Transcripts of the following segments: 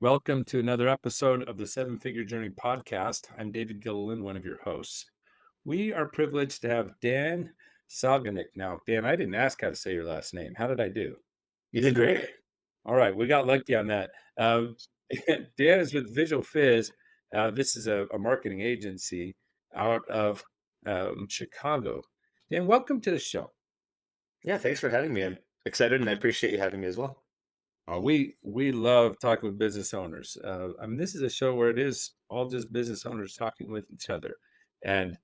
Welcome to another episode of the Seven Figure Journey podcast. I'm David Gilliland, one of your hosts. We are privileged to have Dan Salganik. Now, Dan, I didn't ask how to say your last name. How did I do? You did great. All right, we got lucky on that. Dan is with Visual Fizz. This is a marketing agency out of Chicago. Dan, welcome to the show. Yeah, thanks for having me. I'm excited and I appreciate you having me as well. We love talking with business owners. This is a show where it is all just business owners talking with each other, and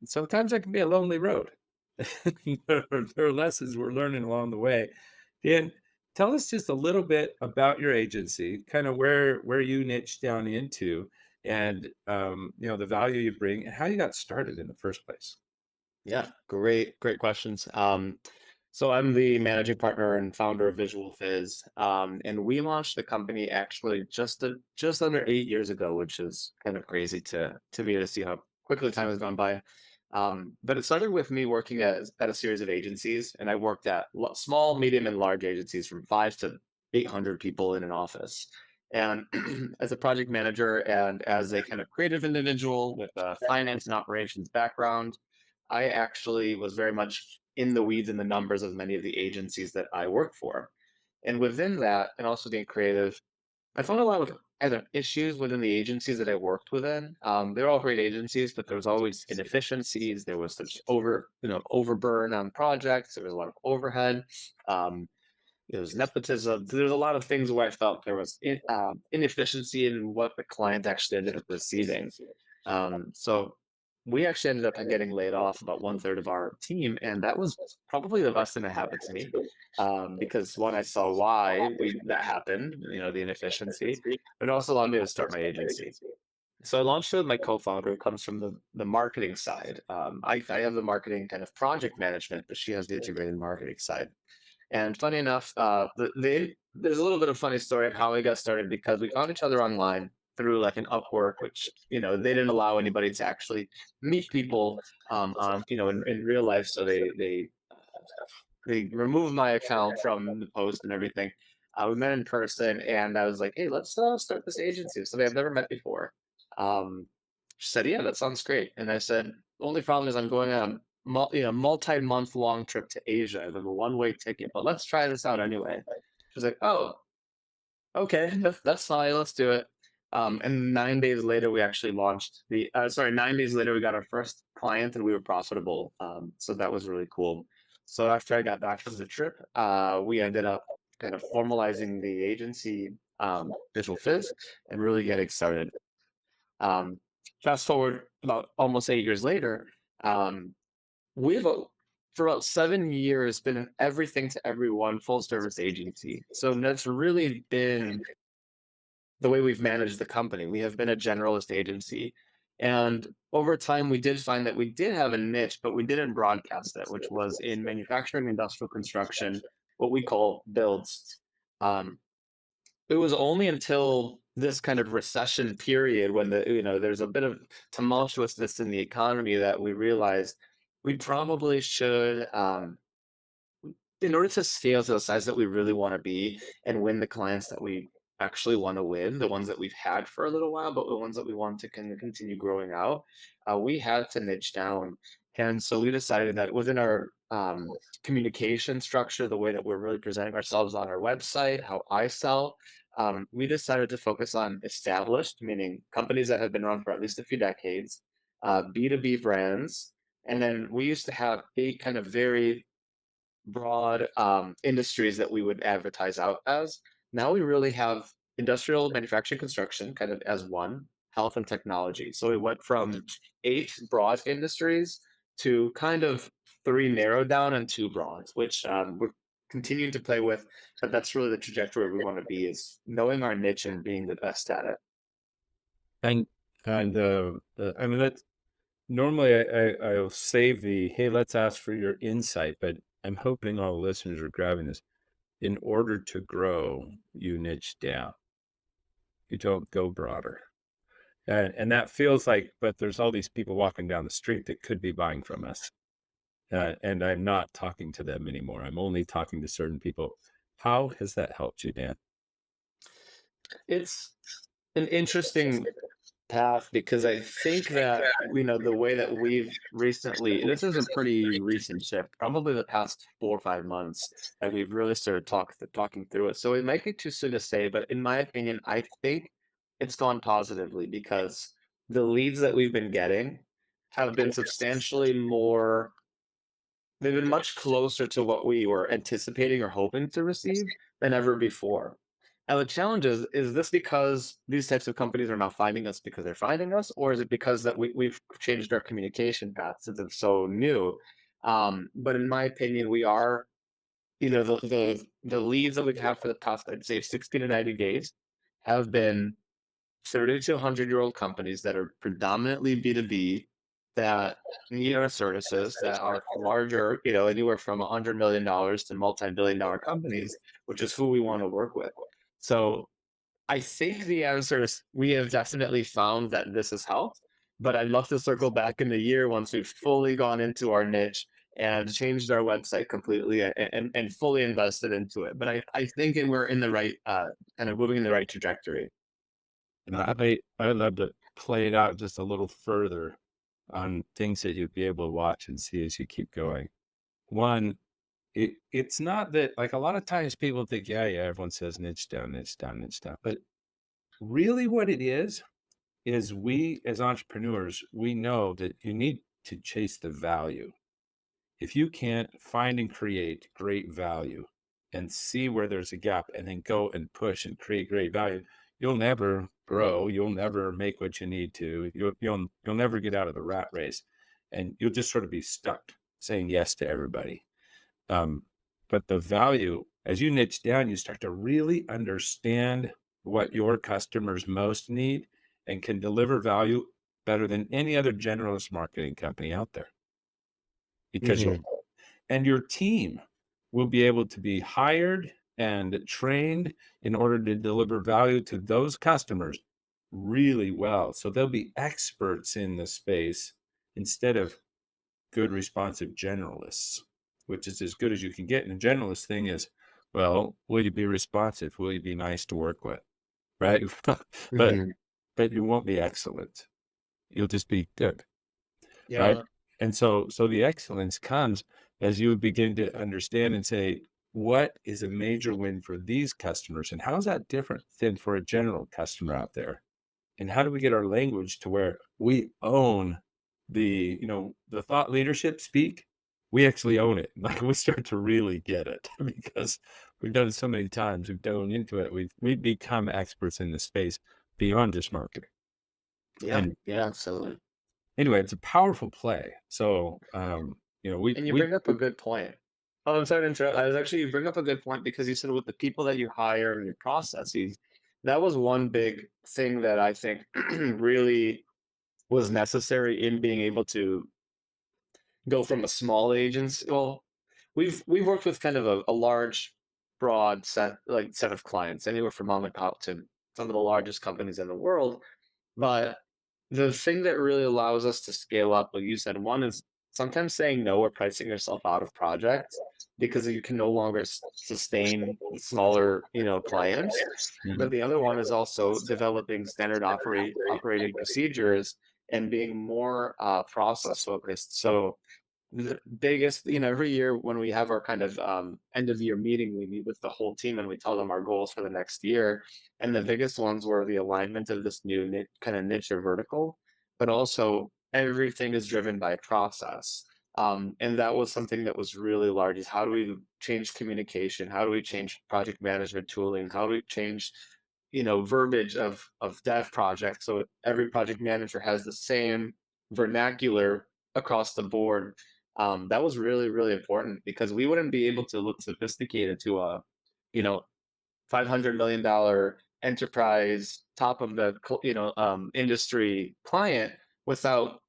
sometimes that can be a lonely road. There are lessons we're learning along the way. Dan, tell us just a little bit about your agency, kind of where you niche down into, and the value you bring, and how you got started in the first place. Yeah, great questions. So I'm the managing partner and founder of Visual Fizz, and we launched the company actually just under 8 years ago, which is kind of crazy to be able to see how quickly time has gone by. But it started with me working at a series of agencies, and I worked at small, medium, and large agencies from 5 to 800 people in an office. And as a project manager and as a kind of creative individual with a finance and operations background, I actually was very much in the weeds and the numbers of many of the agencies that I work for. And within that, and also being creative, I found a lot of either issues within the agencies that I worked within. They're all great agencies, but there was always inefficiencies. There was such overburn on projects. There was a lot of overhead. Um, there was nepotism. There's a lot of things where I felt there was inefficiency in what the client actually ended up receiving. So we actually ended up getting laid off about 1/3 of our team, and that was probably the best thing that happened to me. Because one, I saw why that happened, the inefficiency, but it also allowed me to start my agency. So I launched it with my co-founder, who comes from the marketing side. I have the marketing kind of project management, but she has the integrated marketing side. And funny enough, there's a little bit of funny story of how we got started because we found each other online through like an Upwork, which they didn't allow anybody to actually meet people in real life. So they removed my account from the post and everything. We met in person, and I was like, "Hey, let's start this agency with somebody I've never met before." Um, she said, "Yeah, that sounds great." And I said, "Only problem is I'm going on multi-month long trip to Asia. I have a one-way ticket, but let's try this out anyway." She's like, "Oh, okay, that's fine. Let's do it." And 9 days later, we actually launched 9 days later, we got our first client and we were profitable. So that was really cool. So after I got back from the trip, we ended up kind of formalizing the agency, Visual Fizz, and really getting started. Um, Fast forward about almost 8 years later, um, we've for about 7 years been an everything to everyone full service agency. So that's really been the way we've managed the company. We have been a generalist agency. And over time, we did find that we did have a niche, but we didn't broadcast it, which was in manufacturing, industrial construction, what we call builds. Um, it was only until this kind of recession period when there's a bit of tumultuousness in the economy that we realized we probably should, in order to scale to the size that we really want to be and win the clients that we actually want to win, the ones that we've had for a little while, but the ones that we want to continue growing out, we had to niche down. And so we decided that within our communication structure, the way that we're really presenting ourselves on our website, how I sell, we decided to focus on established, meaning companies that have been around for at least a few decades, B2B brands. And then we used to have 8 kind of very broad industries that we would advertise out as. Now we really have industrial manufacturing construction kind of as one, health and technology. So we went from 8 broad industries to kind of 3 narrowed down and 2 broad, which we're continuing to play with. But that's really the trajectory we want to be, is knowing our niche and being the best at it. And that normally I'll save the hey, let's ask for your insight, but I'm hoping all the listeners are grabbing this. In order to grow, you niche down. You don't go broader. And that feels like, but there's all these people walking down the street that could be buying from us. And I'm not talking to them anymore. I'm only talking to certain people. How has that helped you, Dan? It's an interesting path because I think that, the way that we've recently, this is a pretty recent shift, probably the past 4 or 5 months, that we've really started talking through it. So it might be too soon to say, but in my opinion, I think it's gone positively because the leads that we've been getting have been substantially more. They've been much closer to what we were anticipating or hoping to receive than ever before. And the challenge is this because these types of companies are now finding us because they're finding us, or is it because that we've changed our communication path since it's so new? But in my opinion, we are, the leads that we've had for the past, I'd say 60 to 90 days have been 30 to 100-year-old companies that are predominantly B2B, that need our services, that are larger, anywhere from $100 million to multi-billion-dollar companies, which is who we want to work with. So I think the answer is we have definitely found that this has helped, but I'd love to circle back in a year once we've fully gone into our niche and changed our website completely and fully invested into it. But I think we're in the right, kind of moving in the right trajectory. And I love to play it out just a little further on things that you'd be able to watch and see as you keep going. One, it's not that like a lot of times people think, yeah, yeah, everyone says niche down, niche down, niche down. But really what it is we as entrepreneurs, we know that you need to chase the value. If you can't find and create great value and see where there's a gap and then go and push and create great value, you'll never grow. You'll never make what you need to. You'll never get out of the rat race, and you'll just sort of be stuck saying yes to everybody. Um, but the value, as you niche down, you start to really understand what your customers most need and can deliver value better than any other generalist marketing company out there because you'll Mhm. and your team will be able to be hired and trained in order to deliver value to those customers really well. So they'll be experts in the space instead of good responsive generalists, which is as good as you can get. And the generalist thing is, well, will you be responsive? Will you be nice to work with? Right. but Mhm. but you won't be excellent. You'll just be good. Right? Yeah. And so the excellence comes as you begin to understand and say, what is a major win for these customers? And how is that different than for a general customer out there? And how do we get our language to where we own the thought leadership speak? We actually own it. Like we start to really get it because we've done it so many times. We've dove into it. We've become experts in the space beyond just marketing. Yeah. And Yeah, absolutely. anyway, it's a powerful play. So, we And you we bring up a good point. Oh, I'm sorry to interrupt. I was actually, you bring up a good point because you said with the people that you hire and your processes, that was one big thing that I think really was necessary in being able to go from a small agency. Well, we've worked with kind of a large, broad set of clients, anywhere from mom and pop to some of the largest companies in the world. But the thing that really allows us to scale up, like you said, one is sometimes saying no or pricing yourself out of projects because you can no longer sustain smaller, clients. But Mhm. the other one is also developing standard operating procedures and being more process focused. So the biggest, every year when we have our kind of end of year meeting, we meet with the whole team and we tell them our goals for the next year. And the biggest ones were the alignment of this new kind of niche or vertical, but also everything is driven by process. And that was something that was really large is how do we change communication? How do we change project management tooling? How do we change, verbiage of dev projects so every project manager has the same vernacular across the board. That was really, really important because we wouldn't be able to look sophisticated to a, you know, $500 million enterprise, top of the, industry client without,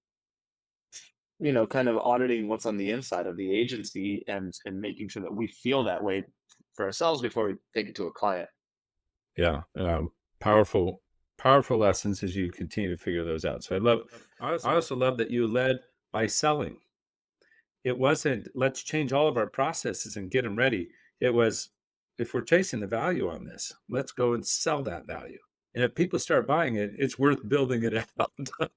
kind of auditing what's on the inside of the agency and making sure that we feel that way for ourselves before we take it to a client. Yeah, powerful powerful lessons as you continue to figure those out. So I also love that you led by selling. It wasn't, "Let's change all of our processes and get them ready." It was, if we're chasing the value on this, let's go and sell that value. And if people start buying it, it's worth building it out.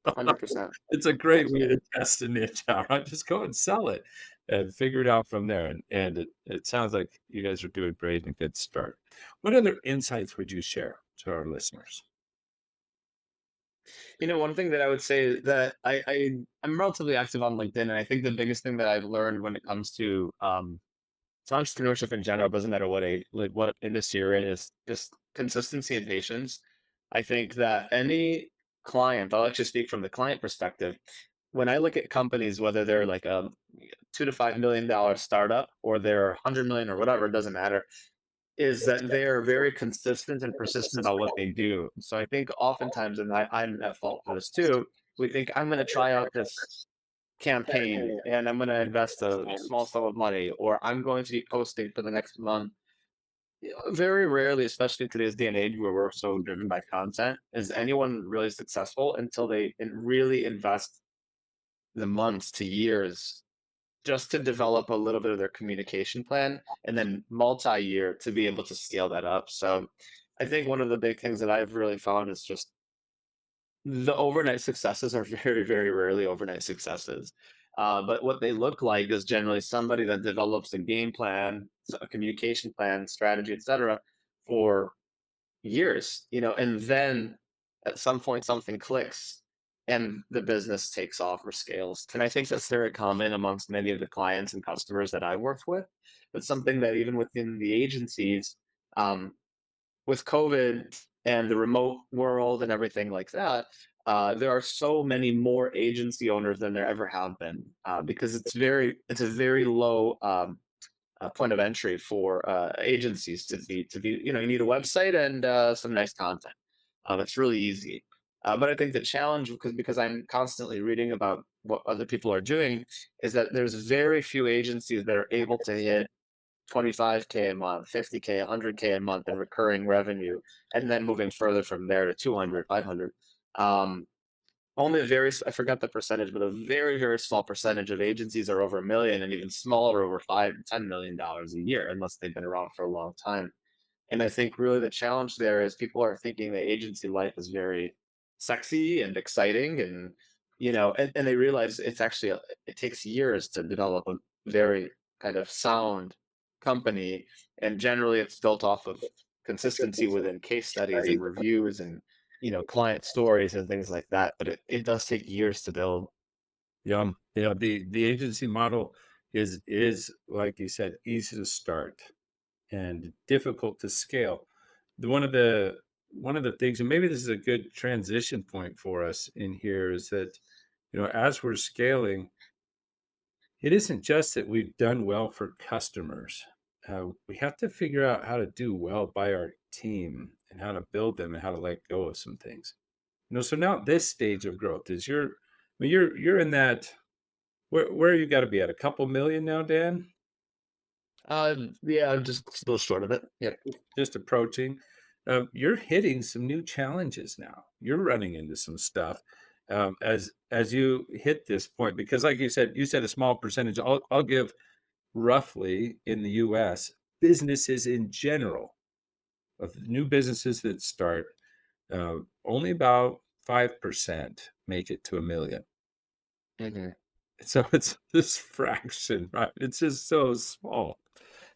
100%. It's a great way Absolutely. to test the niche out, right? Just go and sell it and figure it out from there. And it sounds like you guys are doing great and good start. What other insights would you share to our listeners? One thing that I would say is that I'm relatively active on LinkedIn, and I think the biggest thing that I've learned when it comes to entrepreneurship in general, doesn't matter what industry you're in, is just consistency and patience. I think that any client, I'll actually speak from the client perspective. When I look at companies, whether they're like a $2 to $5 million startup or they're 100 million or whatever, it doesn't matter, is that they are very consistent and persistent about what they do. So I think oftentimes, and I'm at fault for this too, we think I'm going to try out this campaign and I'm going to invest a small sum of money, or I'm going to be posting for the next month. Very rarely, especially in today's day and age where we're so driven by content, is anyone really successful until they really invest the months to years just to develop a little bit of their communication plan and then multi-year to be able to scale that up. So I think one of the big things that I've really found is just the overnight successes are very, very rarely overnight successes. But what they look like is generally somebody that develops a game plan, a communication plan, strategy, etc., for years, and then at some point something clicks and the business takes off or scales. And I think that's very common amongst many of the clients and customers that I worked with. But something that even within the agencies, um, with COVID and the remote world and everything like that, there are so many more agency owners than there ever have been, because it's a very low point of entry for agencies to be. You need a website and some nice content. It's really easy. But I think the challenge, because I'm constantly reading about what other people are doing, is that there's very few agencies that are able to hit 25K a month, 50K, 100K a month in recurring revenue, and then moving further from there to 200, 500. Um, Only a I forgot the percentage, but a very, very small percentage of agencies are over a million, and even smaller, over $5 to $10 million a year, unless they've been around for a long time. And I think really the challenge there is people are thinking that agency life is very sexy and exciting, and and they realize it takes years to develop a very kind of sound company, and generally it's built off of consistency within case studies and reviews and client stories and things like that. But it does take years to build. Yeah, yeah. The agency model is like you said, easy to start and difficult to scale. One of the things, and maybe this is a good transition point for us in here, is that as we're scaling, it isn't just that we've done well for customers. We have to figure out how to do well by our team and how to build them and how to let go of some things. So now this stage of growth is you're in that where you got to be at a couple million now, Dan? Yeah, just a little short of it. Yeah. Just approaching. You're hitting some new challenges now. You're running into some stuff as you hit this point because, like you said a small percentage. I'll give roughly in the U.S. businesses in general of new businesses that start, only about 5% make it to a million. Mhm. So it's this fraction, right? It's just so small.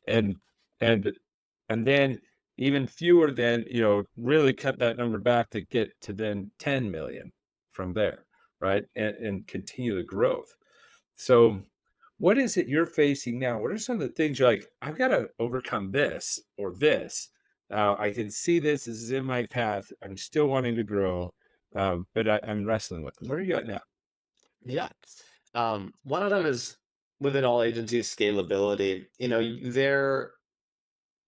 And and and then even fewer than, really cut that number back to get to then 10 million from there, right? And continue the growth. So what is it you're facing now? What are some of the things you're like, I've got to overcome this or this? I can see this is in my path. I'm still wanting to grow, but I'm wrestling with it. Where are you at now? Yeah. One of them is within all agencies scalability.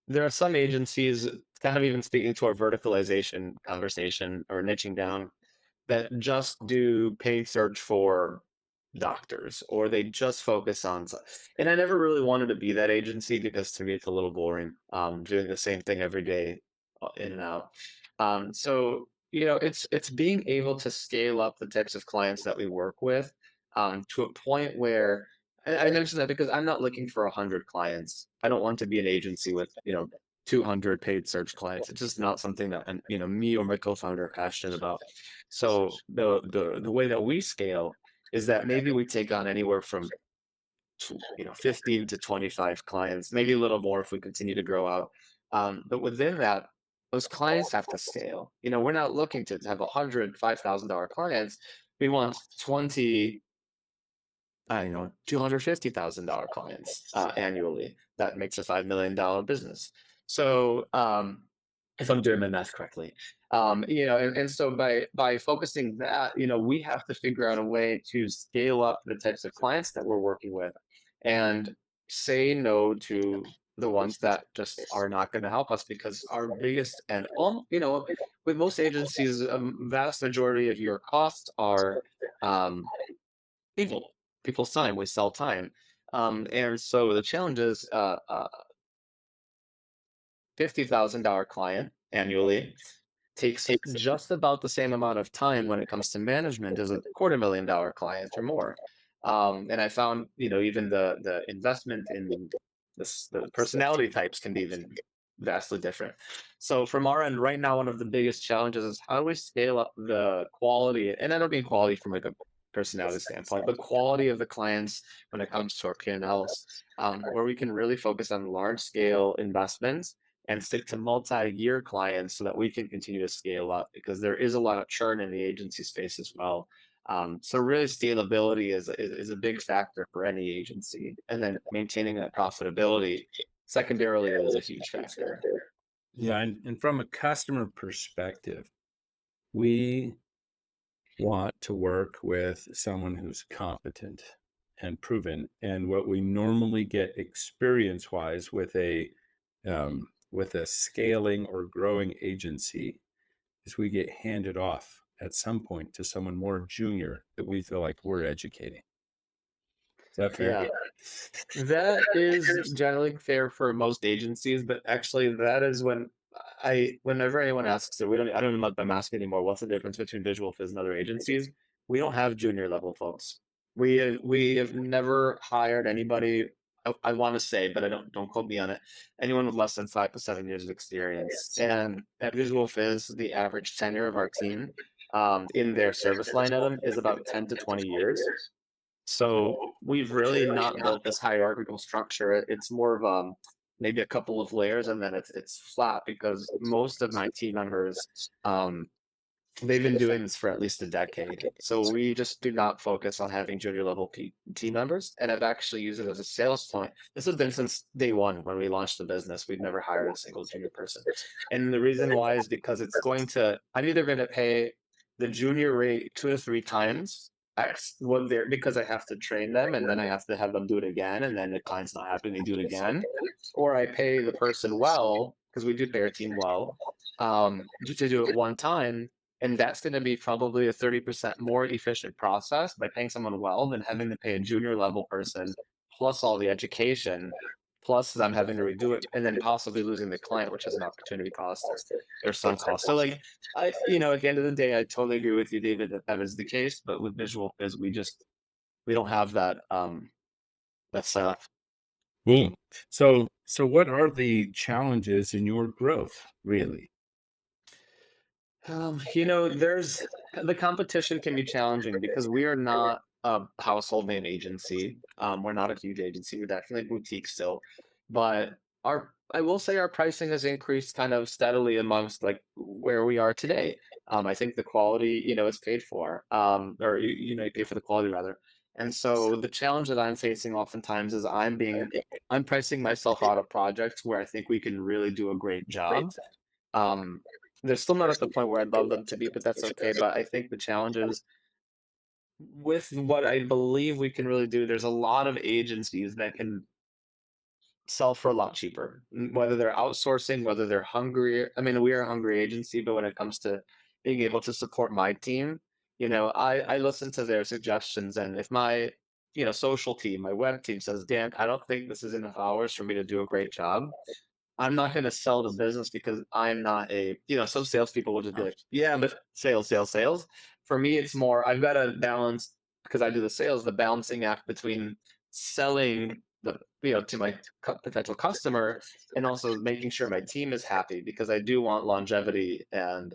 There are some agencies, kind of even speaking to our verticalization conversation or niching down, that just do paid search for doctors, or they just focus on and I never really wanted to be that agency because to me it's a little boring, doing the same thing every day, in and out. So it's being able to scale up the types of clients that we work with, to a point where I mentioned that because I'm not looking for 100 clients. I don't want to be an agency with 200 paid search clients. It's just not something that, and me or my co-founder are passionate about. So the way that we scale is that maybe we take on anywhere from 15 to 25 clients, maybe a little more if we continue to grow out. But within that, those clients have to scale. We're not looking to have 100 $5,000 clients. We want 20, $250,000 clients annually. That makes a $5 million business. So if I'm doing my math correctly, and so by focusing that, we have to figure out a way to scale up the types of clients that we're working with, and say no to the ones that just are not going to help us, because our biggest and with most agencies, a vast majority of your costs are um, people, people's time. We sell time. And so the challenge is $50,000 client annually takes just about the same amount of time when it comes to management as a $250,000 client or more. And I found, even the investment in the personality types can be even vastly different. So from our end, right now, one of the biggest challenges is how do we scale up the quality, and I don't mean quality from like a personality standpoint, but quality of the clients when it comes to our P&Ls, where we can really focus on large scale investments and stick to multi-year clients so that we can continue to scale up, because there is a lot of churn in the agency space as well. So really scalability is a big factor for any agency, and then maintaining that profitability secondarily is a huge factor. Yeah, and from a customer perspective, we want to work with someone who's competent and proven. And what we normally get experience-wise with a scaling or growing agency is we get handed off at some point to someone more junior that we feel like we're educating. Is that fair? Yeah. That is generally fair for most agencies, but actually that is whenever anyone asks it, I don't even let them ask anymore, what's the difference between Visual Fizz and other agencies? We don't have junior level folks. We have never hired anybody, I want to say, but I don't quote me on it, anyone with less than 5 to 7 years of experience. And at Visual Fizz, the average tenure of our team in their service line item is about 10 to 20 years. So we've really not built this hierarchical structure. It's more of maybe a couple of layers, and then it's flat, because most of my team members, um, they've been doing this for at least a decade. So we just do not focus on having junior level team members, and I've actually used it as a sales point. This has been since day one when we launched the business. We've never hired a single junior person, and the reason why is because I'm either going to pay the junior rate 2 to 3 times X what they're, because I have to train them and then I have to have them do it again, and then the client's not happy, they do it again, or I pay the person well, because we do pay our team well, just to do it one time, and that's going to be probably a 30% more efficient process by paying someone well than having to pay a junior level person plus all the education, plus them having to redo it, and then possibly losing the client, which has an opportunity cost or some cost. So like at the end of the day, I totally agree with you, David, that that is the case. But with Visual Fizz, we don't have that that setup. Cool. So what are the challenges in your growth, really? There's the competition can be challenging because we are not a household name agency. We're not a huge agency. We're definitely boutique still, but I will say our pricing has increased kind of steadily amongst like where we are today. I think the quality, is paid for, or you pay for the quality rather. And so the challenge that I'm facing oftentimes is I'm pricing myself out of projects where I think we can really do a great job. um, they're still not at the point where I'd love them to be, but that's okay. But I think the challenge is with what I believe we can really do. There's a lot of agencies that can sell for a lot cheaper, whether they're outsourcing, whether they're hungry. I mean, we are a hungry agency, but when it comes to being able to support my team, I listen to their suggestions, and if my social team, my web team says, Dan, I don't think this is enough hours for me to do a great job, I'm not going to sell the business, because I'm not some salespeople will just be like, yeah, but sales, sales, sales. For me, it's more, I've got to balance, because I do the sales, the balancing act between selling to my potential customer, and also making sure my team is happy because I do want longevity and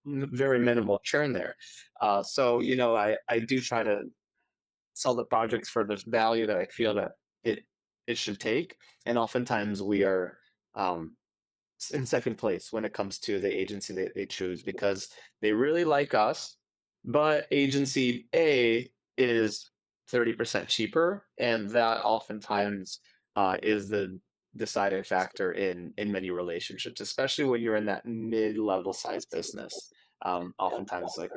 very minimal churn there. So I do try to sell the projects for the value that I feel that it it should take, and oftentimes we are um, in second place when it comes to the agency that they choose because they really like us, but agency A is 30% cheaper, and that oftentimes is the deciding factor in many relationships, especially when you're in that mid-level size business. Oftentimes, like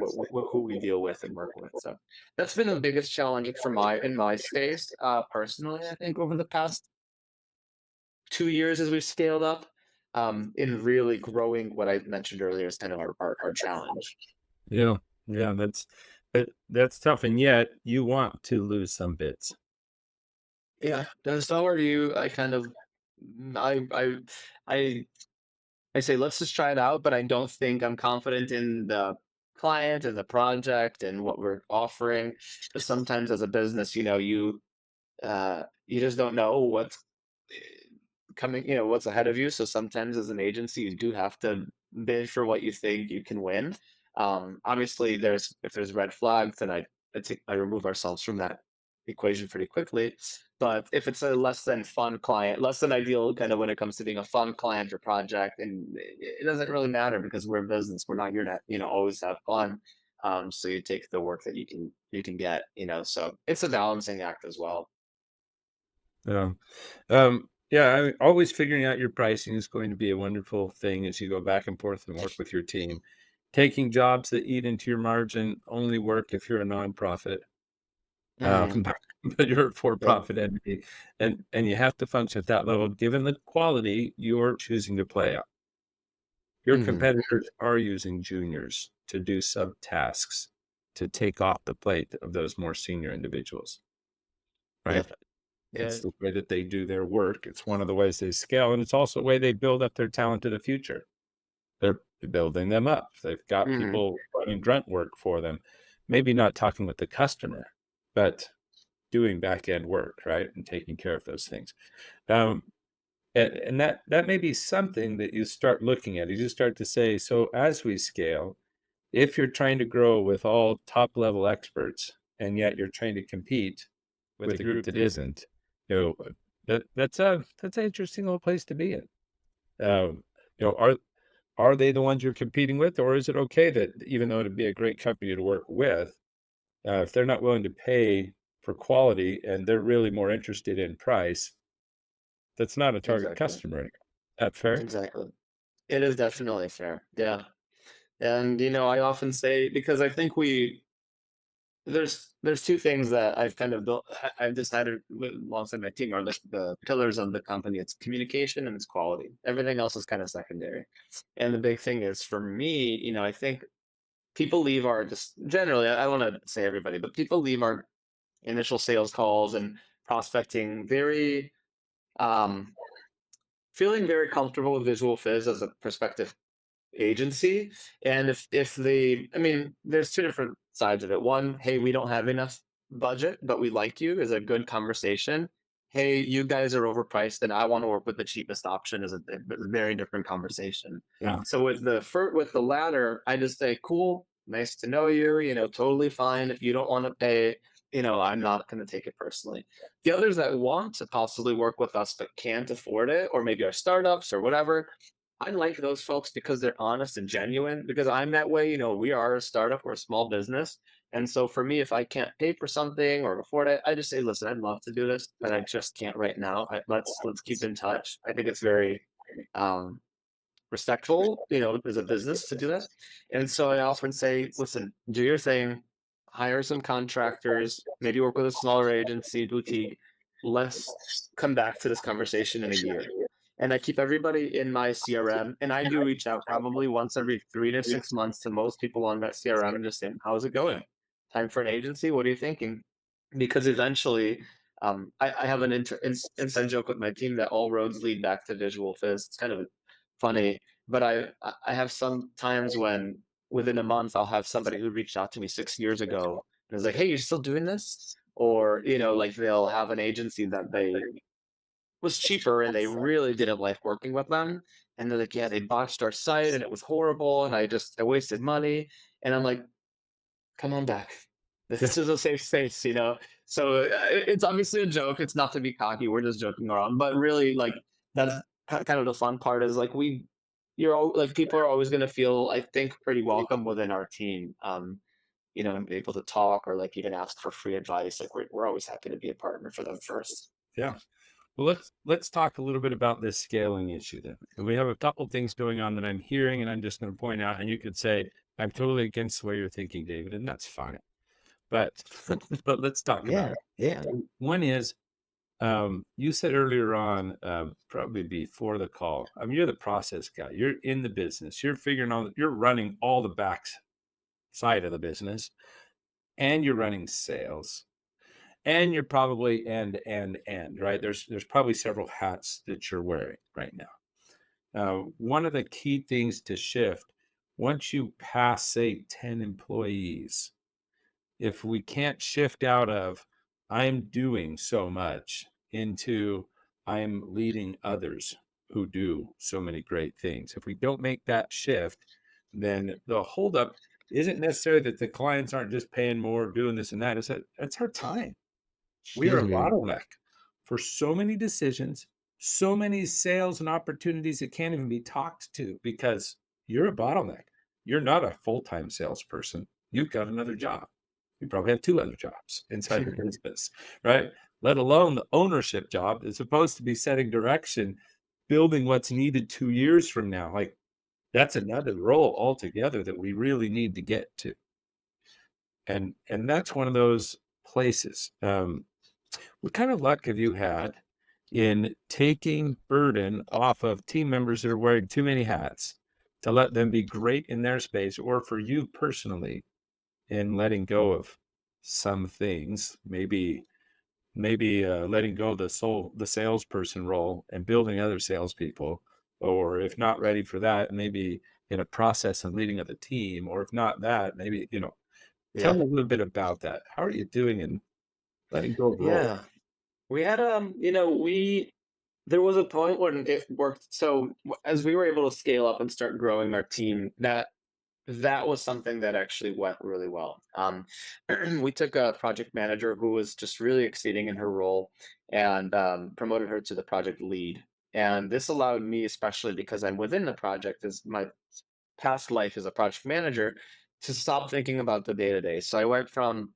who we deal with and work with. So that's been the biggest challenge for my in my space personally. I think over the past 2 years as we've scaled up, in really growing what I mentioned earlier is kind of our challenge. Yeah, yeah, that's tough, and yet you want to lose some bits. Yeah. So are you. I kind of, mm, I, I say let's just try it out, but I don't think I'm confident in the client and the project and what we're offering. Because sometimes as a business, you just don't know what's coming, what's ahead of you. So sometimes as an agency, you do have to bid for what you think you can win. Obviously, if there's red flags, then I remove ourselves from that equation pretty quickly. But if it's a less than fun client, less than ideal kind of when it comes to being a fun client or project, and it doesn't really matter because we're in business. We're not here to always have fun. So you take the work that you can get. So it's a balancing act as well. Yeah. Yeah, always figuring out your pricing is going to be a wonderful thing as you go back and forth and work with your team. Taking jobs that eat into your margin only work if you're a nonprofit, Hmm. but but you're a Yep. for-profit entity, and you have to function at that level given the quality you're choosing to play at. Your Hmm. competitors are using juniors to do subtasks to take off the plate of those more senior individuals, right? Yep. It's Yeah. the way that they do their work. It's one of the ways they scale, and it's also a way they build up their talent of the future. They're building them up. They've got Mhm. people running grunt work for them, maybe not talking with the customer, but doing back end work, right, and taking care of those things. Um, and that may be something that you start looking at. You start to say, so as we scale, if you're trying to grow with all top level experts, and yet you're trying to compete with a group that isn't, you know, that's an interesting little place to be in. Um, are they the ones you're competing with, or is it okay that even though it'd be a great company to work with, if they're not willing to pay for quality and they're really more interested in price, that's not a target Exactly. customer anymore. That fair? Exactly. It is definitely fair. Yeah. And I often say because I think there's two things that I've kind of built. I've decided alongside my team are the pillars of the company. It's communication and it's quality. Everything else is kind of secondary. And the big thing is for me, I think people leave our just generally. I don't want to say everybody, but people leave our initial sales calls and prospecting um feeling very comfortable with Visual Fizz as a prospective agency. And if they, I mean, there's two different sides of it. One, hey, we don't have enough budget, but we like you is a good conversation. Hey, you guys are overpriced, and I want to work with the cheapest option is a very different conversation. Yeah. So with the latter, I just say, cool, nice to know you. Totally fine if you don't want to pay. I'm not going to take it personally. The others that want to possibly work with us but can't afford it, or maybe are startups or whatever, I like those folks because they're honest and genuine. Because I'm that way, we are a startup, we're a small business. And so for me, if I can't pay for something or afford it, I just say, listen, I'd love to do this, but I just can't right now. Let's keep in touch. I think it's very um respectful, as a business to do that. And so I often say, listen, do your thing, hire some contractors, maybe work with a smaller agency, boutique. Let's come back to this conversation in a year. And I keep everybody in my CRM, and I do reach out probably once every 3 to 6 months to most people on that CRM and just say, how's it going? Time for an agency? What are you thinking? Because eventually, I have an inside joke with my team that all roads lead back to Visual Fizz. It's kind of funny, but I have some times when within a month I'll have somebody who reached out to me 6 years ago and is like, "Hey, you're still doing this?" or like they'll have an agency that they was cheaper and they really didn't like working with them. And they're like, yeah, they botched our site and it was horrible. And I wasted money. And I'm like, come on back. This is a safe space. So it's obviously a joke. It's not to be cocky. We're just joking around. But really, like, that's kind of the fun part is like, like, people are always going to feel, I think, pretty welcome within our team. And be able to talk or like even ask for free advice. Like, we're always happy to be a partner for them first. Yeah. Well, let's talk a little bit about this scaling issue then. And we have a couple things going on that I'm hearing, and I'm just going to point out, and you could say I'm totally against the way you're thinking, David, and that's fine. But but let's talk about Yeah. it. Yeah. One is you said earlier on, probably before the call. I mean, you're the process guy. You're in the business. You're figuring out. You're running all the back side of the business, and you're running sales. And you're probably and, right? There's probably several hats that you're wearing right now. One of the key things to shift, once you pass, say, 10 employees, if we can't shift out of I'm doing so much into I'm leading others who do so many great things. If we don't make that shift, then the holdup isn't necessarily that the clients aren't just paying more, doing this and that. It's that it's our time. We are a Mhm. bottleneck for so many decisions, so many sales and opportunities that can't even be talked to because you're a bottleneck. You're not a full-time salesperson. You've got another job. You probably have 2 other jobs inside the business, right? Let alone the ownership job that's supposed to be setting direction, building what's needed 2 years from now. Like, that's another role altogether that we really need to get to. And that's one of those places. What kind of luck have you had in taking burden off of team members that are wearing too many hats to let them be great in their space, or for you personally in letting go of some things, maybe letting go of the salesperson role and building other salespeople, or if not ready for that, maybe in a process of leading of the team, or if not that, maybe, tell Yeah. me a little bit about that. How are you doing in letting go of role? Yeah. We had we there was a point when it worked. So as we were able to scale up and start growing our team, that was something that actually went really well. We took a project manager who was just really exceeding in her role and promoted her to the project lead. And this allowed me, especially because I'm within the project, as my past life as a project manager, to stop thinking about the day to day. So I went from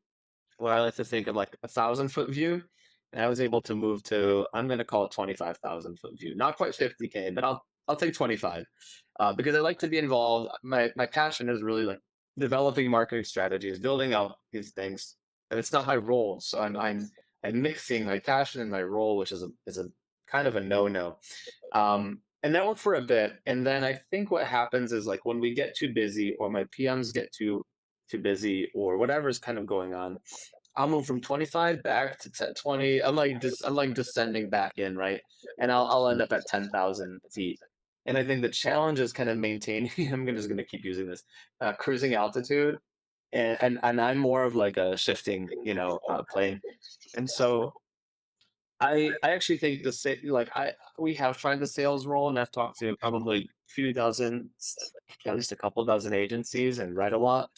what I like to think of like 1,000 foot view. And I was able to move to, I'm going to call it 25,000 foot view, not quite 50K, but I'll take 25, because I like to be involved. My passion is really like developing marketing strategies, building out these things, and it's not my role. So I'm mixing my passion and my role, which is a kind of a no. And that went for a bit, and then I think what happens is like when we get too busy, or my PMs get too busy, or whatever's kind of going on, I'll move from 25 back to 20. I'm like descending back in, right? And I'll end up at 10,000 feet. And I think the challenge is kind of maintaining. Just gonna keep using this cruising altitude, and I'm more of like a shifting, plane. And so I actually think like I we have tried the sales role, and I've talked to probably a few dozen, at least a couple dozen agencies, and read a lot.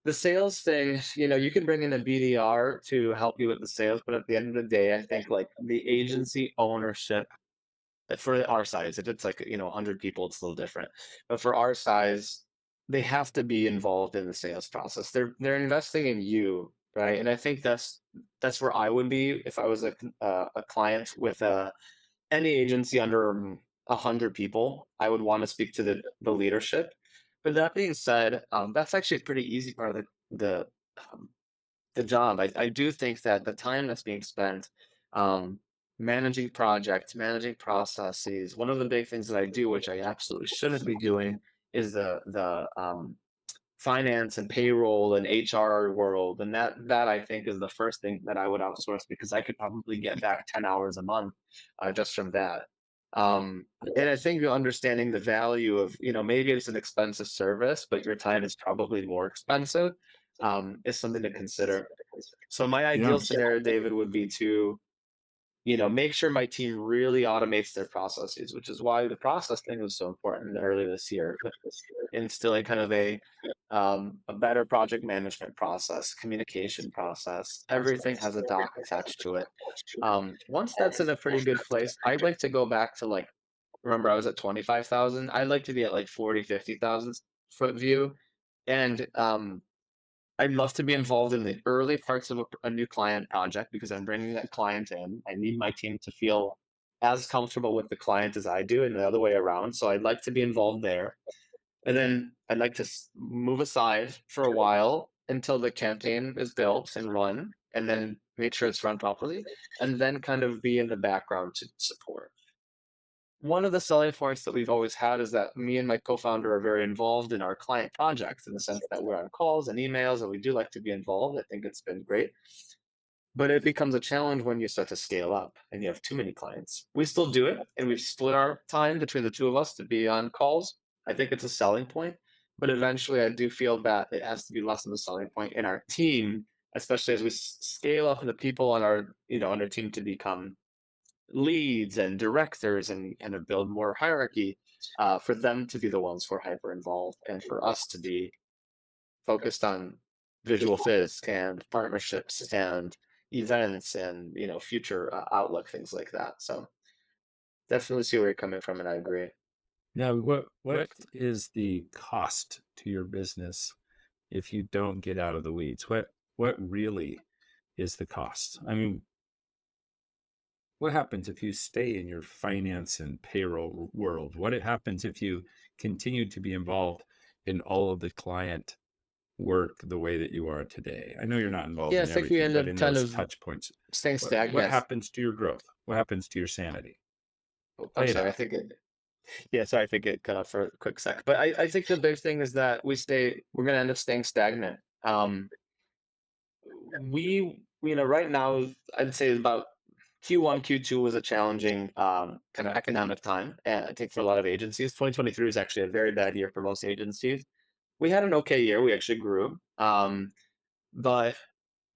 The sales thing, you can bring in a BDR to help you with the sales, but at the end of the day, I think like the agency ownership for our size, if it's like 100 people, it's a little different. But for our size, they have to be involved in the sales process. They're investing in you, right? And I think that's where I would be if I was a client with any agency under 100 people. I would want to speak to the leadership. But that being said, that's actually a pretty easy part of um, the job. I do think that the time that's being spent um, managing projects, managing processes, one of the big things that I do, which I absolutely shouldn't be doing, is the finance and payroll and HR world. And that I think is the first thing that I would outsource, because I could probably get back 10 hours a month just from that. And I think you're understanding the value of, maybe it's an expensive service, but your time is probably more expensive, is something to consider. So my Yeah. ideal scenario, David, would be to, make sure my team really automates their processes, which is why the process thing was so important earlier this year, instilling kind of a better project management process, communication process. Everything has a doc attached to it. Once that's in a pretty good place, I'd like to go back to like, remember I was at 25,000. I'd like to be at like 40, 50,000 foot view. And I'd love to be involved in the early parts of a new client project because I'm bringing that client in. I need my team to feel as comfortable with the client as I do and the other way around. So I'd like to be involved there. And then I'd like to move aside for a while until the campaign is built and run, and then make sure it's run properly, and then kind of be in the background to support. One of the selling points that we've always had is that me and my co-founder are very involved in our client projects in the sense that we're on calls and emails, and we do like to be involved. I think it's been great. But it becomes a challenge when you start to scale up and you have too many clients. We still do it, and we've split our time between the two of us to be on calls. I think it's a selling point, but eventually I do feel that it has to be less of a selling point in our team, especially as we scale up the people on our team to become leads and directors and kind of build more hierarchy, for them to be the ones who are hyper involved and for us to be focused on Visual Fizz and partnerships and events and future outlook, things like that. So definitely see where you're coming from, and I agree. Now, what is the cost to your business if you don't get out of the weeds? What really is the cost? I mean, what happens if you stay in your finance and payroll world? What happens if you continue to be involved in all of the client work the way that you are today? I know you're not involved Yeah, I in think we everything, end but up in kind those of touch points, staying what stagnant. happens to your growth? What happens to your sanity? Oh, I'm Lay it sorry, I out. think it. Yeah, sorry, I think it cut off for a quick sec. But I think the big thing is that we're gonna end up staying stagnant. Right now, I'd say about Q1, Q2 was a challenging kind of economic time, I think for a lot of agencies. 2023 was actually a very bad year for most agencies. We had an okay year. We actually grew. But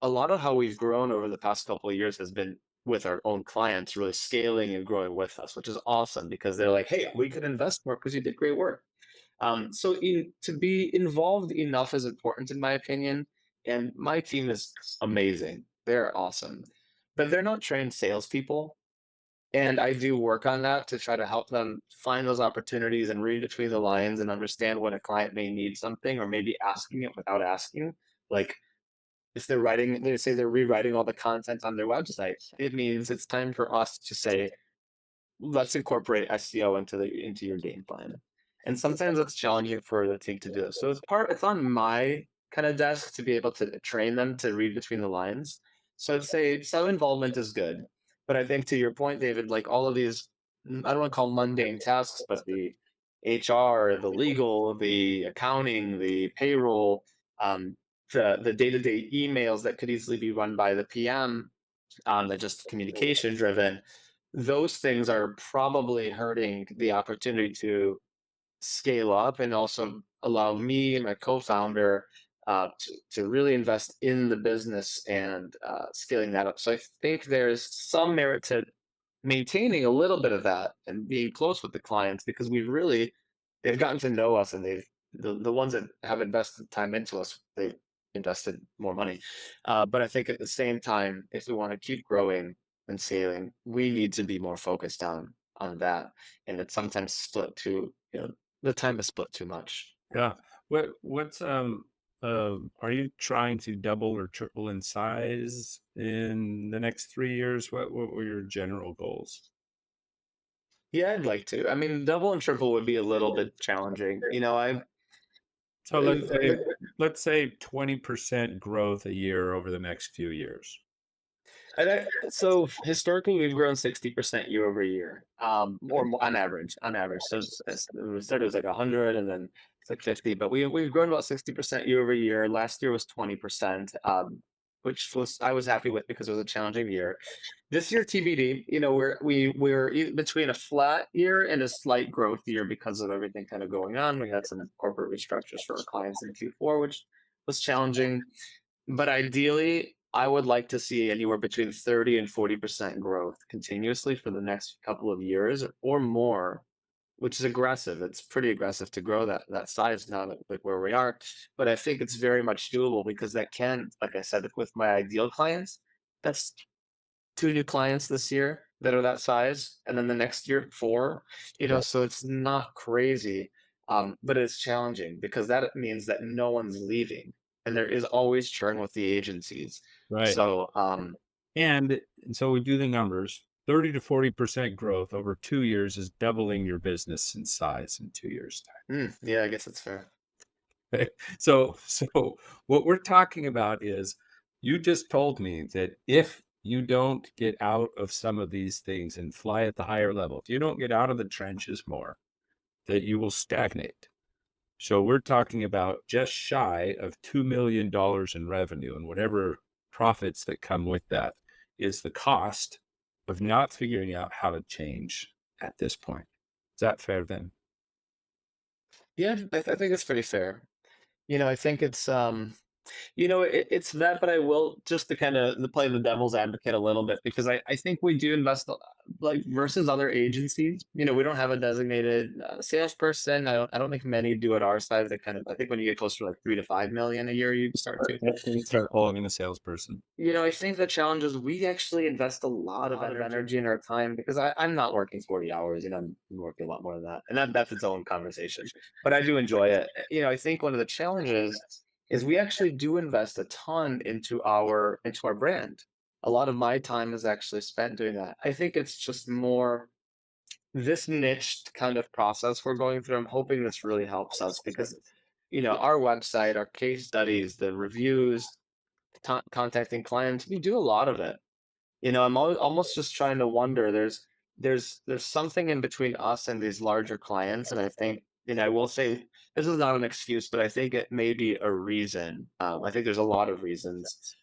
a lot of how we've grown over the past couple of years has been with our own clients really scaling and growing with us, which is awesome because they're like, hey, we could invest more because you did great work. To be involved enough is important in my opinion. And my team is amazing. They're awesome, but they're not trained salespeople. And I do work on that to try to help them find those opportunities and read between the lines and understand when a client may need something or maybe asking it without asking. Like if they say they're rewriting all the content on their website, it means it's time for us to say, let's incorporate SEO into your game plan. And sometimes it's challenging for the team to do this. So it's on my kind of desk to be able to train them to read between the lines. So I'd say some involvement is good. But I think to your point, David, like all of these, I don't want to call mundane tasks, but the HR, the legal, the accounting, the payroll, um, the day-to-day emails that could easily be run by the PM, that just communication driven, those things are probably hurting the opportunity to scale up and also allow me and my co-founder to really invest in the business and scaling that up. So I think there's some merit to maintaining a little bit of that and being close with the clients because they've gotten to know us and the ones that have invested time into us, they've invested more money. But I think at the same time, if we want to keep growing and scaling, we need to be more focused on that. And it's sometimes split too, the time is split too much. Yeah. What's are you trying to double or triple in size in the next 3 years? What were your general goals? Yeah, I'd like to. I mean, double and triple would be a little bit challenging. So let's say The, let's say 20% growth a year over the next few years. so historically, we've grown 60% year over year, or on average. On average, so we started was like 100, and then it's like 50. But we've grown about 60% year over year. Last year was 20%, which I was happy with because it was a challenging year. This year, TBD. We're between a flat year and a slight growth year because of everything kind of going on. We had some corporate restructures for our clients in Q4, which was challenging. But ideally, I would like to see anywhere between 30 and 40% growth continuously for the next couple of years or more, which is aggressive. It's pretty aggressive to grow that size now that like where we are. But I think it's very much doable because that can, like I said, with my ideal clients, that's 2 new clients this year that are that size, and then the next year, 4, Yeah. so it's not crazy, but it's challenging because that means that no one's leaving, and there is always churn with the agencies. Right. So, And so we do the numbers. 30 to 40% growth over 2 years is doubling your business in size in 2 years' yeah, I guess that's fair. time. So what we're talking about is you just told me that if you don't get out of some of these things and fly at the higher level, if you don't get out of the trenches more, that you will stagnate. So we're talking about just shy of $2 million in revenue, and whatever profits that come with that is the cost of not figuring out how to change at this point. Is that fair then? Yeah, I think it's pretty fair. I think it's that, but I will just to kind of play the devil's advocate a little bit because I think we do invest like versus other agencies. We don't have a designated salesperson. I don't think many do at our size. They kind of I think when you get closer to like 3 to 5 million a year, you start to. Yep, and you start pulling in a salesperson. I think the challenge is we actually invest a lot of energy in our time because I'm not working 40 hours. I'm working a lot more than that, and that's its own conversation. But I do enjoy it. I think one of the challenges is we actually do invest a ton into our brand. A lot of my time is actually spent doing that. I think it's just more this niche kind of process we're going through. I'm hoping this really helps us because our website, our case studies, the reviews, contacting clients, we do a lot of it. I'm almost just trying to wonder. There's something in between us and these larger clients, and I think, I will say this is not an excuse, but I think it may be a reason. I think there's a lot of reasons.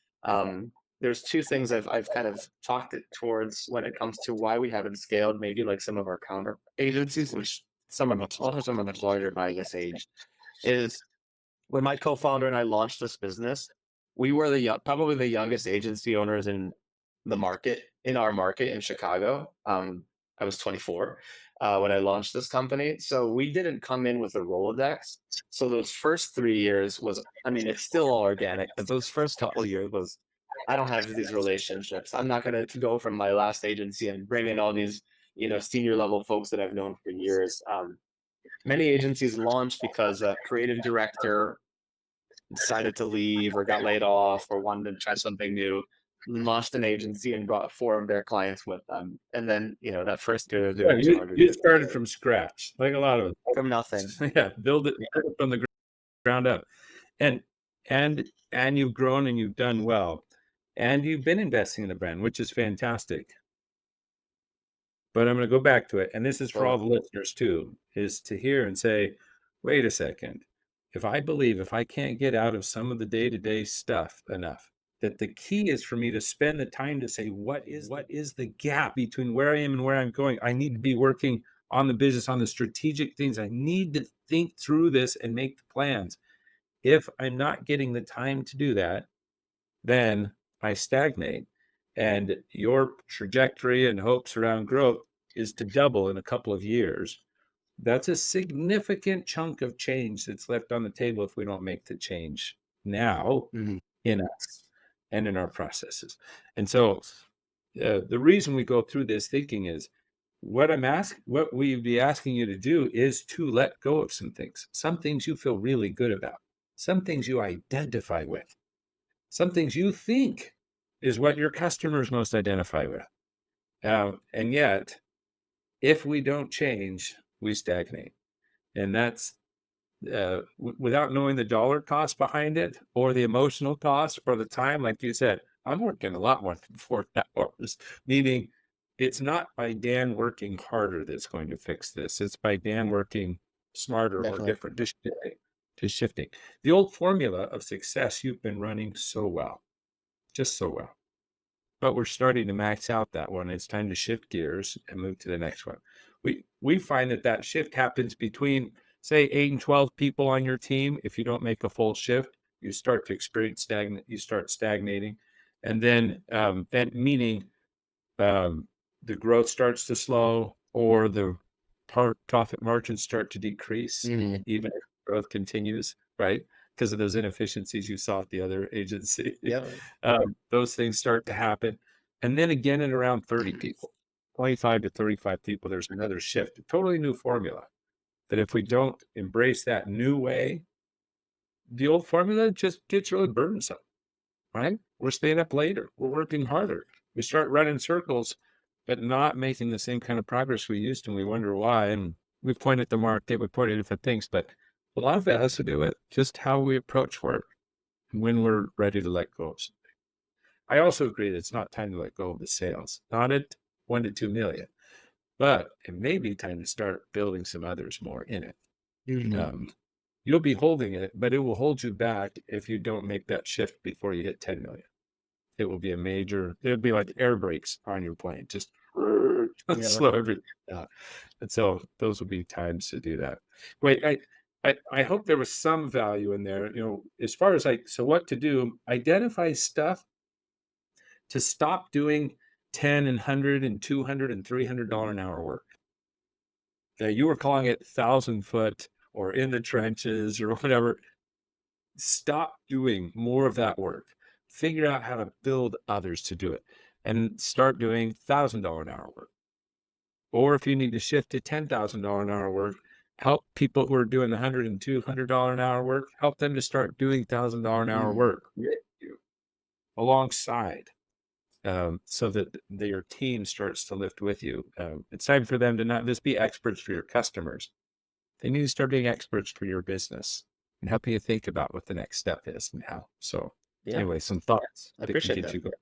There's two things I've kind of talked it towards when it comes to why we haven't scaled, maybe like some of our counter agencies, which some are much larger by this age, is when my co-founder and I launched this business, we were probably the youngest agency owners in our market in Chicago. I was 24 when I launched this company, so we didn't come in with a Rolodex. So those first 3 years was, I mean, it's still all organic, but those first couple of years was, I don't have these relationships. I'm not going to go from my last agency and bring in all these, senior level folks that I've known for years. Many agencies launched because a creative director decided to leave or got laid off or wanted to try something new, launched an agency and brought 4 of their clients with them. And then, that first year they're Yeah, doing you 250 started from scratch, like a lot of from nothing. us. Yeah, build it from the ground up. And and you've grown and you've done well. And you've been investing in the brand, which is fantastic. But I'm gonna go back to it, and this is for all So the listeners too, is to hear and say, "Wait a second. If I can't get out of some of the day-to-day stuff enough, that the key is for me to spend the time to say, what is the gap between where I am and where I'm going? I need to be working on the business, on the strategic things. I need to think through this and make the plans. If I'm not getting the time to do that, then I stagnate. And your trajectory and hopes around growth is to double in a couple of years. That's a significant chunk of change that's left on the table if we don't make the change now mhm, in us and in our processes. And so the reason we go through this thinking is what we'd be asking you to do is to let go of some things you feel really good about, some things you identify with, some things you think is what your customers most identify with. And yet, if we don't change, we stagnate. And that's without knowing the dollar cost behind it or the emotional cost or the time, like you said, I'm working a lot more than 4 hours, meaning it's not by Dan working harder that's going to fix this. It's by Dan working smarter or definitely. different, just shifting. The old formula of success you've been running so well, just so well. But we're starting to max out that one. It's time to shift gears and move to the next one. We find that shift happens between, say, 8 and 12 people on your team. If you don't make a full shift, you start to experience you start stagnating. And then, that meaning, um, the growth starts to slow or the profit margins start to decrease, Mhm. even if growth continues, right? Because of those inefficiencies you saw at the other agency. Yep. Those things start to happen. And then again, at around 30 people, 25 to 35 people, there's another shift, a totally new formula. That if we don't embrace that new way, the old formula just gets really burdensome, right? We're staying up later. We're working harder. We start running circles, but not making the same kind of progress we used to, and we wonder why. And we point at the market, we point at different things, but a lot of it has to do with just how we approach work and when we're ready to let go of something. I also agree that it's not time to let go of the sales, not at 1 to 2 million, but it may be time to start building some others more in it. Mhm. Um, you'll be holding it, but it will hold you back if you don't make that shift before you hit 10 million. It will be a major, it'll be like air brakes on your plane, just Yeah. slow everything down. And so those will be times to do that. Wait, I hope there was some value in there, as far as like, so what to do, identify stuff to stop doing 10 and 100 and 200 and $300 an hour work. You were calling it 1,000 foot or in the trenches or whatever. Stop doing more of that work. Figure out how to build others to do it and start doing $1,000 an hour work. Or if you need to shift to $10,000 an hour work, help people who are doing $100 and $200 an hour work, help them to start doing $1,000 an hour Mhm. work with you alongside, so that your team starts to lift with you. It's time for them to not just be experts for your customers. They need to start being experts for your business and helping you think about what the next step is and how. So Yeah. anyway, some thoughts I that can appreciate get that. you going.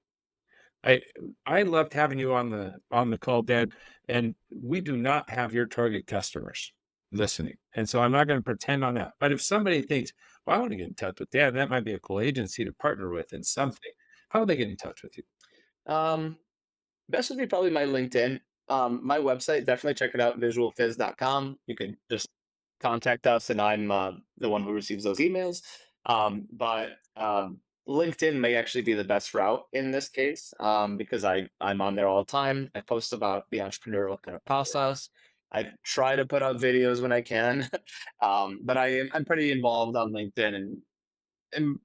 I I loved having you on the call, Dan. And we do not have your target customers listening. And so I'm not going to pretend on that. But if somebody thinks, well, I want to get in touch with Dan, that might be a cool agency to partner with in something. How would they get in touch with you? Um, Best would be probably my LinkedIn. My website, definitely check it out, visualfizz.com. You can just contact us, and I'm the one who receives those emails. But LinkedIn may actually be the best route in this case, because I'm on there all the time. I post about the entrepreneurial kind of process. I try to put out videos when I can, but I'm pretty involved on LinkedIn, and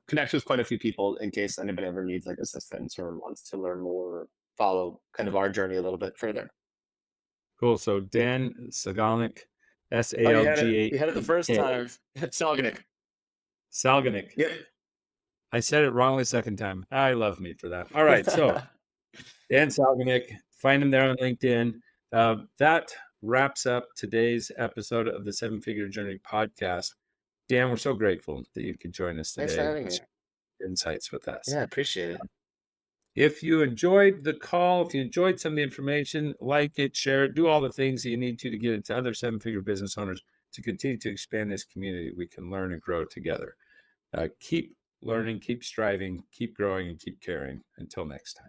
connect with quite a few people in case anybody ever needs like assistance or wants to learn more or follow kind of our journey a little bit further. Cool. So Dan Salganik, Oh, you had it the first Salganik, time. Salganik. Salganik. Yep. I said it wrong the second time. I love me for that. All right. So Dan Salganik, find him there on LinkedIn. That wraps up today's episode of the Seven Figure Journey podcast. Dan, we're so grateful that you could join us Thanks for today having and me. share insights with us. Yeah, I appreciate it. If you enjoyed the call, if you enjoyed some of the information, like it, share it, do all the things that you need to get into other seven figure business owners to continue to expand this community. We can learn and grow together. Keep learning, keep striving, keep growing, and keep caring. Until next time.